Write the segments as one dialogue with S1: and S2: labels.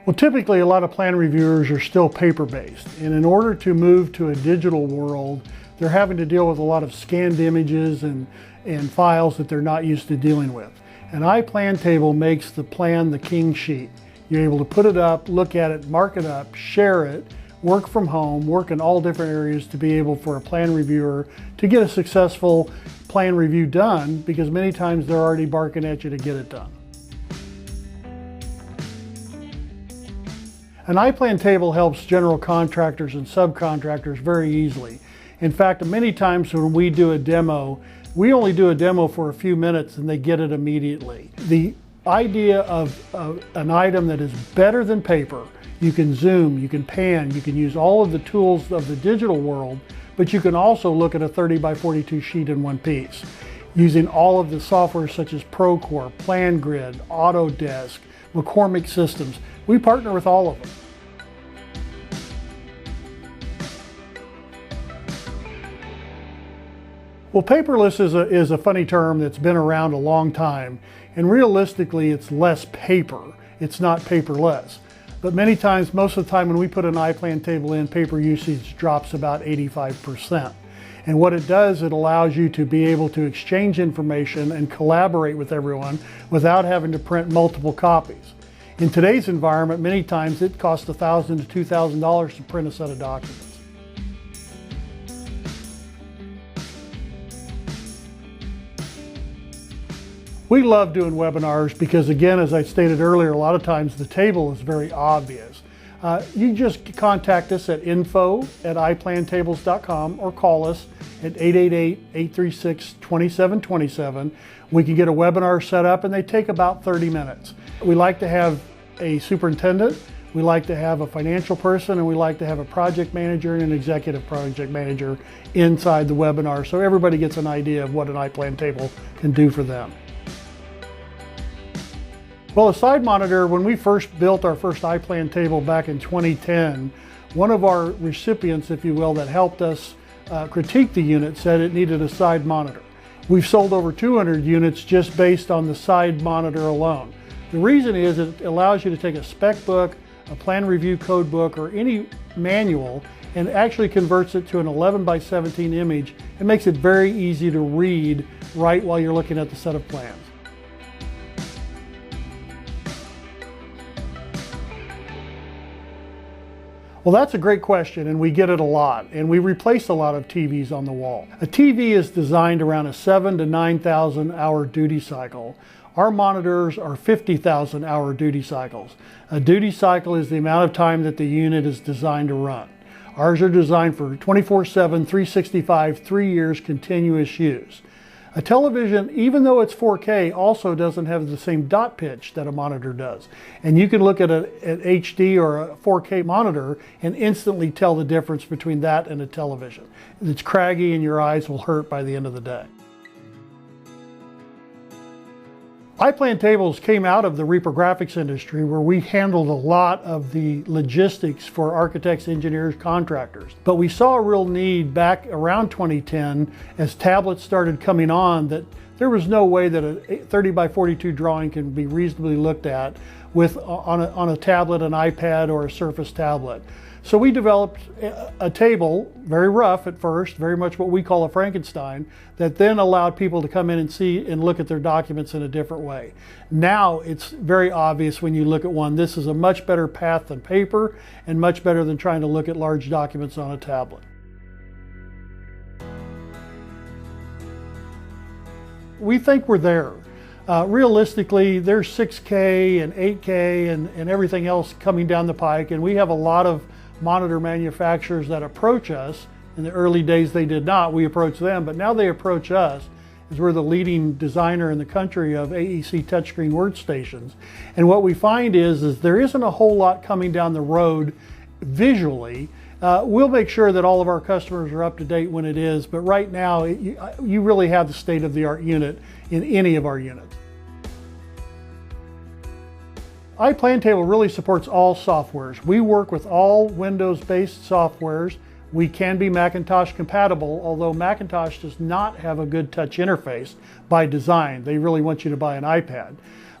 S1: Well, typically a lot of plan reviewers are still paper-based, and in order to move to a digital world, they're having to deal with a lot of scanned images and files that they're not used to dealing with. An iPlanTable makes the plan the king sheet. You're able to put it up, look at it, mark it up, share it, work from home, work in all different areas to be able for a plan reviewer to get a successful plan review done, because many times they're already barking at you to get it done. An iPlanTable helps general contractors and subcontractors very easily. In fact, many times when we do a demo, we only do a demo for a few minutes and they get it immediately. The idea of an item that is better than paper, you can zoom, you can pan, you can use all of the tools of the digital world, but you can also look at a 30 by 42 sheet in one piece. Using all of the software such as Procore, PlanGrid, Autodesk, McCormick Systems. We partner with all of them. Well, paperless is a funny term that's been around a long time, and realistically it's less paper. It's not paperless. But many times, most of the time when we put an iPlanTable in, paper usage drops about 85%. And what it does, it allows you to be able to exchange information and collaborate with everyone without having to print multiple copies. In today's environment, many times it costs $1,000 to $2,000 to print a set of documents. We love doing webinars because, again, as I stated earlier, a lot of times the table is very obvious. You just contact us at info@iPlanTables.com or call us at 888-836-2727. We can get a webinar set up and they take about 30 minutes. We like to have a superintendent, we like to have a financial person, and we like to have a project manager and an executive project manager inside the webinar so everybody gets an idea of what an iPlanTable can do for them. Well, a side monitor, when we first built our first iPlanTable back in 2010, one of our recipients, if you will, that helped us critique the unit said it needed a side monitor. We've sold over 200 units just based on the side monitor alone. The reason is it allows you to take a spec book, a plan review code book, or any manual and actually converts it to an 11 by 17 image. It makes it very easy to read right while you're looking at the set of plans. Well, that's a great question, and we get it a lot, and we replace a lot of TVs on the wall. A TV is designed around a 7,000 to 9,000 hour duty cycle. Our monitors are 50,000 hour duty cycles. A duty cycle is the amount of time that the unit is designed to run. Ours are designed for 24/7, 365, 3 years continuous use. A television, even though it's 4K, also doesn't have the same dot pitch that a monitor does. And you can look at an HD or a 4K monitor and instantly tell the difference between that and a television. It's craggy and your eyes will hurt by the end of the day. iPlanTables came out of the reprographics industry where we handled a lot of the logistics for architects, engineers, contractors. But we saw a real need back around 2010 as tablets started coming on that there was no way that a 30 by 42 drawing can be reasonably looked at on a tablet, an iPad, or a Surface tablet. So we developed a table, very rough at first, very much what we call a Frankenstein, that then allowed people to come in and see and look at their documents in a different way. Now it's very obvious when you look at one, this is a much better path than paper and much better than trying to look at large documents on a tablet. We think we're there. Realistically, there's 6K and 8K and everything else coming down the pike, and we have a lot of monitor manufacturers that approach us. In the early days they did not, we approached them, but now they approach us as we're the leading designer in the country of AEC touchscreen workstations. And what we find is there isn't a whole lot coming down the road visually. We'll make sure that all of our customers are up to date when it is, but right now you really have the state-of-the-art unit in any of our units. iPlanTable really supports all softwares. We work with all Windows-based softwares. We can be Macintosh compatible, although Macintosh does not have a good touch interface by design. They really want you to buy an iPad.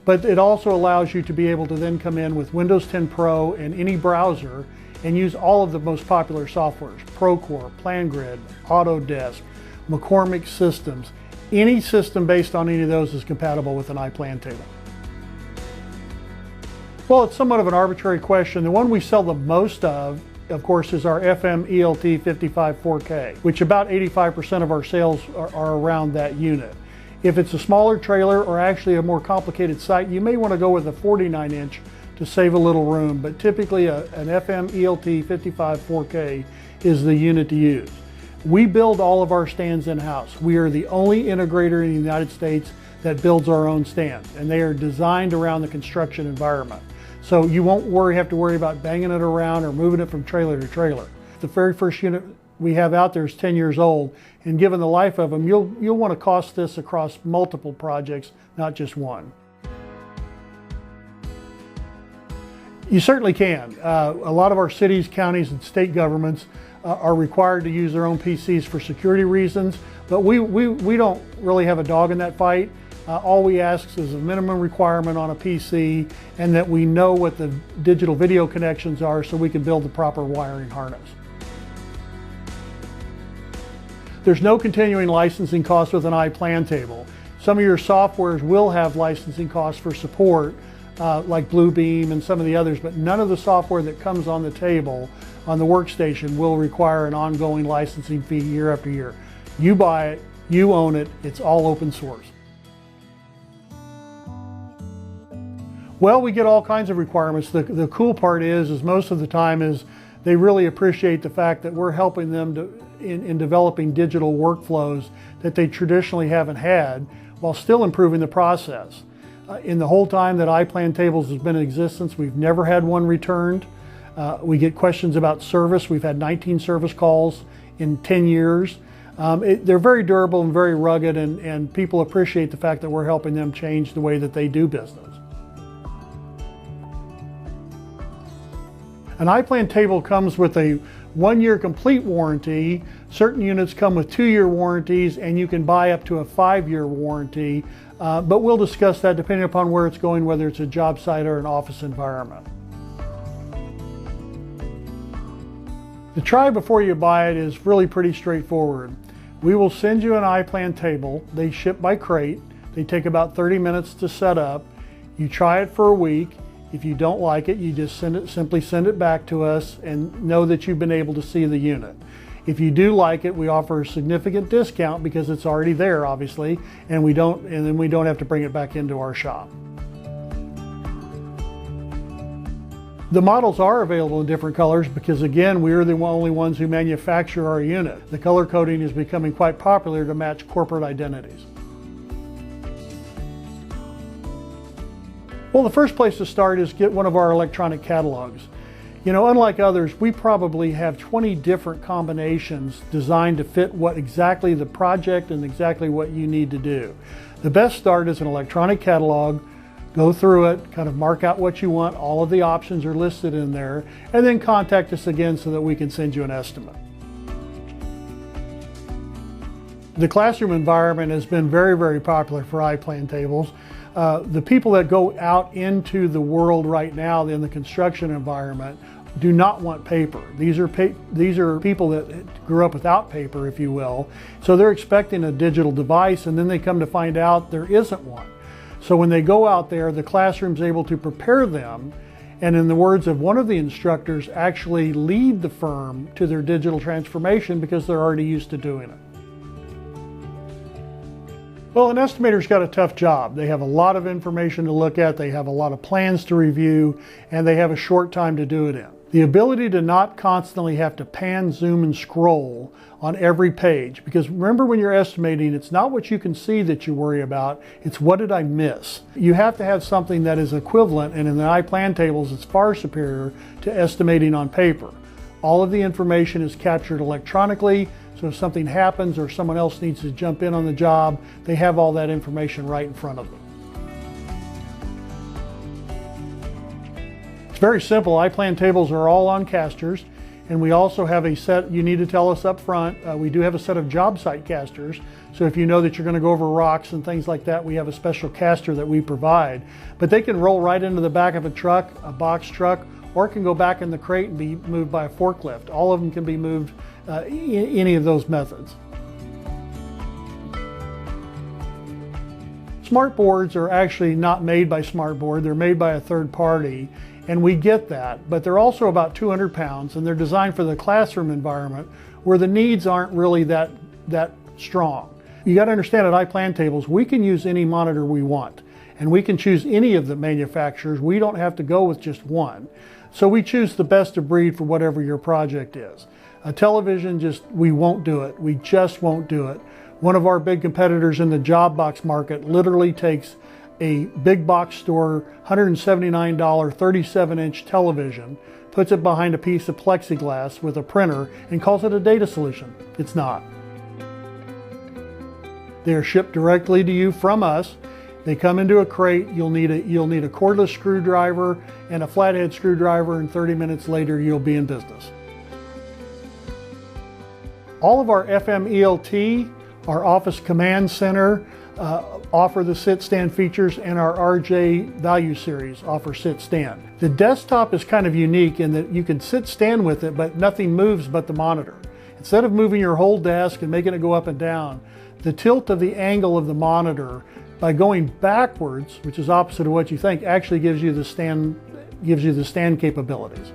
S1: But it also allows you to be able to then come in with Windows 10 Pro and any browser and use all of the most popular softwares, Procore, PlanGrid, Autodesk, McCormick Systems. Any system based on any of those is compatible with an iPlanTable. Well, it's somewhat of an arbitrary question. The one we sell the most of course, is our FM ELT 55 4K, which about 85% of our sales are around that unit. If it's a smaller trailer or actually a more complicated site, you may want to go with a 49-inch to save a little room, but typically an FM ELT 55 4K is the unit to use. We build all of our stands in-house. We are the only integrator in the United States that builds our own stands, and they are designed around the construction environment. So you won't have to worry about banging it around or moving it from trailer to trailer. The very first unit we have out there is 10 years old, and given the life of them, you'll want to cost this across multiple projects, not just one. You certainly can. A lot of our cities, counties, and state governments are required to use their own PCs for security reasons, but we don't really have a dog in that fight. All we ask is a minimum requirement on a PC and that we know what the digital video connections are so we can build the proper wiring harness. There's no continuing licensing costs with an iPlanTable. Some of your softwares will have licensing costs for support, like Bluebeam and some of the others, but none of the software that comes on the table on the workstation will require an ongoing licensing fee year after year. You buy it, you own it, it's all open source. Well, we get all kinds of requirements. The cool part is most of the time is they really appreciate the fact that we're helping them in developing digital workflows that they traditionally haven't had while still improving the process. In the whole time that iPlanTables has been in existence, we've never had one returned. We get questions about service. We've had 19 service calls in 10 years. They're very durable and very rugged, and people appreciate the fact that we're helping them change the way that they do business. An iPlanTable comes with a 1-year complete warranty. Certain units come with 2-year warranties, and you can buy up to a 5-year warranty, but we'll discuss that depending upon where it's going, whether it's a job site or an office environment. The try before you buy it is really pretty straightforward. We will send you an iPlanTable. They ship by crate. They take about 30 minutes to set up. You try it for a week. If you don't like it, you just simply send it back to us and know that you've been able to see the unit. If you do like it, we offer a significant discount because it's already there, obviously, and then we don't have to bring it back into our shop. The models are available in different colors because, again, we are the only ones who manufacture our unit. The color coding is becoming quite popular to match corporate identities. Well, the first place to start is get one of our electronic catalogs. You know, unlike others, we probably have 20 different combinations designed to fit exactly the project and exactly what you need to do. The best start is an electronic catalog. Go through it, kind of mark out what you want. All of the options are listed in there, and then contact us again so that we can send you an estimate. The classroom environment has been very, very popular for iPlanTables. The people that go out into the world right now in the construction environment do not want paper. These are people that grew up without paper, if you will. So they're expecting a digital device, and then they come to find out there isn't one. So when they go out there, the classroom's able to prepare them, and in the words of one of the instructors, actually lead the firm to their digital transformation because they're already used to doing it. Well, an estimator's got a tough job. They have a lot of information to look at, they have a lot of plans to review, and they have a short time to do it in. The ability to not constantly have to pan, zoom, and scroll on every page, because remember, when you're estimating, it's not what you can see that you worry about, it's what did I miss. You have to have something that is equivalent, and in the iPlanTables, it's far superior to estimating on paper. All of the information is captured electronically, so if something happens or someone else needs to jump in on the job, they have all that information right in front of them. It's very simple. iPlanTables are all on casters. And we also have a set, you need to tell us up front, we do have a set of job site casters. So if you know that you're going to go over rocks and things like that, we have a special caster that we provide. But they can roll right into the back of a truck, a box truck, or it can go back in the crate and be moved by a forklift. All of them can be moved any of those methods. Smart boards are actually not made by Smartboard, they're made by a third party, and we get that, but they're also about 200 pounds and they're designed for the classroom environment where the needs aren't really that strong. You got to understand at iPlanTables, we can use any monitor we want, and we can choose any of the manufacturers. We don't have to go with just one. So we choose the best of breed for whatever your project is. A television, we won't do it. We just won't do it. One of our big competitors in the job box market literally takes a big box store, $179 37-inch television, puts it behind a piece of plexiglass with a printer and calls it a data solution. It's not. They are shipped directly to you from us. They come into a crate. You'll need a cordless screwdriver and a flathead screwdriver, and 30 minutes later you'll be in business. All of our FMELT, our Office Command Center, offer the sit-stand features, and our RJ Value Series offer sit-stand. The desktop is kind of unique in that you can sit-stand with it, but nothing moves but the monitor. Instead of moving your whole desk and making it go up and down, the tilt of the angle of the monitor by going backwards, which is opposite of what you think, actually gives you the stand capabilities.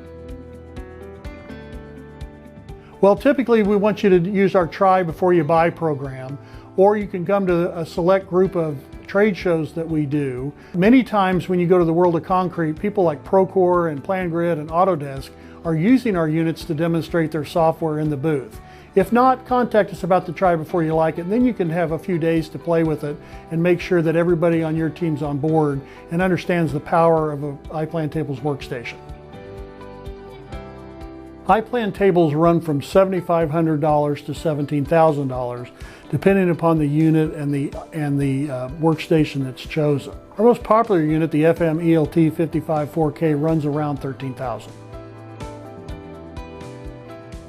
S1: Well, typically we want you to use our try before you buy program, or you can come to a select group of trade shows that we do. Many times when you go to the World of Concrete, people like Procore and PlanGrid and Autodesk are using our units to demonstrate their software in the booth. If not, contact us about the try before you like it, and then you can have a few days to play with it and make sure that everybody on your team's on board and understands the power of an iPlanTables workstation. iPlanTables run from $7,500 to $17,000, depending upon the unit and the workstation that's chosen. Our most popular unit, the FMELT 55 4K, runs around $13,000.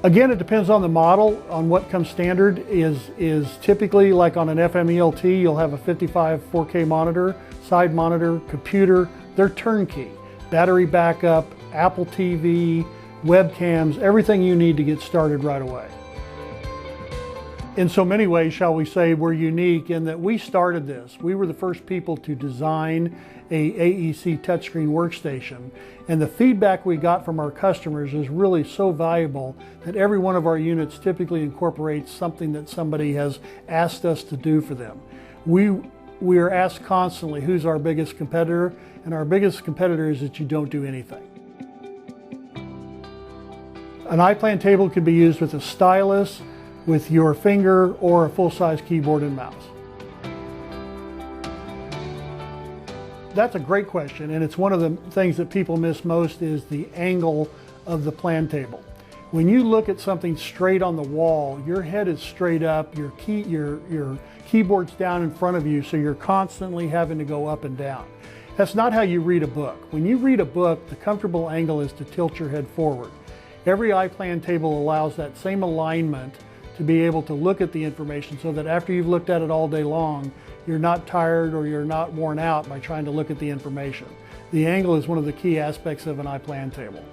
S1: Again, it depends on the model. On what comes standard is typically, like on an FMELT, you'll have a 55 4K monitor, side monitor, computer. They're turnkey. Battery backup, Apple TV, webcams, everything you need to get started right away. In so many ways, shall we say, we're unique in that we started this. We were the first people to design a AEC touchscreen workstation, and the feedback we got from our customers is really so valuable that every one of our units typically incorporates something that somebody has asked us to do for them. We are asked constantly, who's our biggest competitor? And our biggest competitor is that you don't do anything. An iPlanTable can be used with a stylus, with your finger, or a full-size keyboard and mouse. That's a great question, and it's one of the things that people miss most is the angle of the PlanTable. When you look at something straight on the wall, your head is straight up, your keyboard's down in front of you, so you're constantly having to go up and down. That's not how you read a book. When you read a book, the comfortable angle is to tilt your head forward. Every iPlanTable allows that same alignment to be able to look at the information so that after you've looked at it all day long, you're not tired or you're not worn out by trying to look at the information. The angle is one of the key aspects of an iPlanTable.